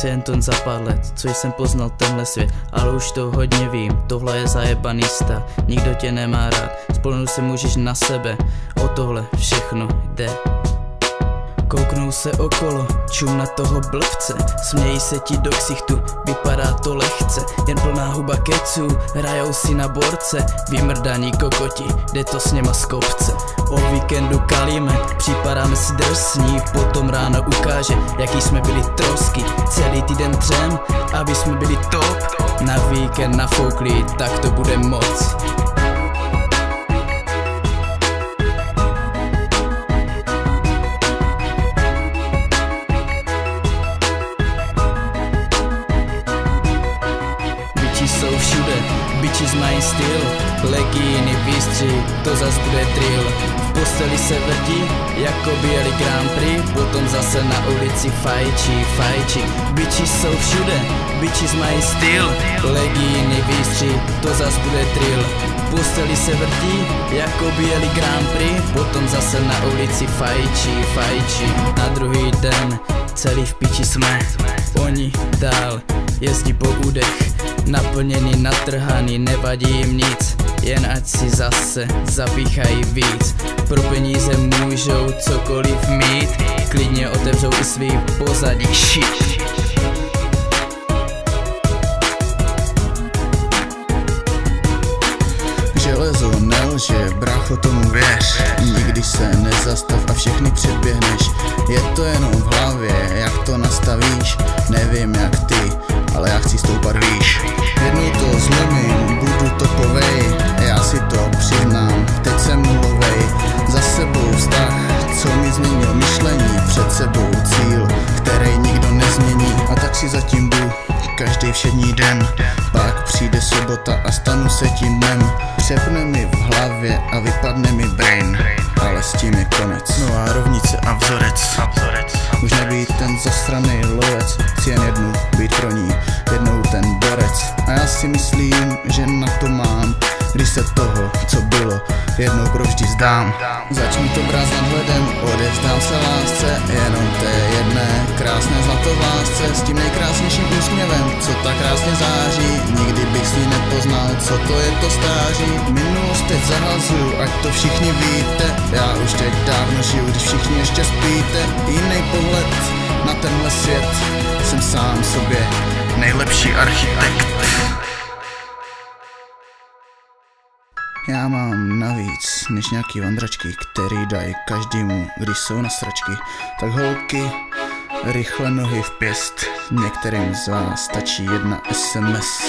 přece jen ton za pár let, co jsem poznal tenhle svět, ale už to hodně vím, tohle je zajebaný stav, nikdo tě nemá rád, spolehnout se můžeš na sebe, o tohle všechno jde. Kouknou se okolo, čum na toho blbce, smějí se ti do ksichtu, vypadá to lehce, jen plná huba keců, hrajou si na borce, vymrdaní kokoti, jde to s něma z kopce. O víkendu kalíme, připadáme si drsní, potom ráno ukáže, jaký jsme byli trosky, celý týden třem, aby jsme byli top, na víkend nafoukli, tak to bude moc. Jsou všude, bitches mají styl, legíny, výstři, to zas bude drill. V posteli se vrtí, jako bijeli Grand Prix, potom zase na ulici fajčí. Bitches jsou všude, bitches mají styl, legíny, výstři, to zas bude drill. V posteli se vrtí, jako bijeli Grand Prix, potom zase na ulici fajčí. Na druhý den, celý v piči jsme, oni dál jezdí po údech, naplněný, natrhaný, nevadí jim nic, jen ať si zase zapíchají víc. Pro peníze můžou cokoliv mít, klidně otevřou i svý pozadí shit. Železo nelže, brácho, tomu věř, nikdy se nezastav a všechny předběhneš. Je to jenom v hlavě, jak to nastavíš, nevím jak ty, ale já chci stoupat výš. Jednou to zlomím, budu topovej, já si to přiznám, teď jsem nulovej. Za sebou vztah, co mi změnil myšlení, před sebou cíl, který nikdo nezmění. A tak si zatím jdu, každý všední den, pak přijde sobota a stanu se tím dnem. Přepne mi v hlavě a vypadne mi brain, ale s tím je konec. Nová rovnice a vzorec, už nebýt ten zasranej lovec, chci jen jednu být pro ní, jednou ten borec. A já si myslím, že na to mám, když se toho, co bylo, jednou provždy vzdám. Začnu to brát s nadhledem, odevzdám se lásce, jenom té jedné krásné zlatovlásce, s tím nejkrásnějším úsměvem, co tak krásně září. Nikdy bych si nepoznal, co to je to stáří. Minulost teď zahazuju, ať to všichni víte, já už teď dávno žiju, když všichni ještě spíte. Jiný pohled na tenhle svět, jsem sám sobě nejlepší architekt. Já mám navíc než nějaký vandračky, který dají každému, když jsou na sračky. Tak holky, rychle nohy v pěst, některým z vás stačí jedna SMS.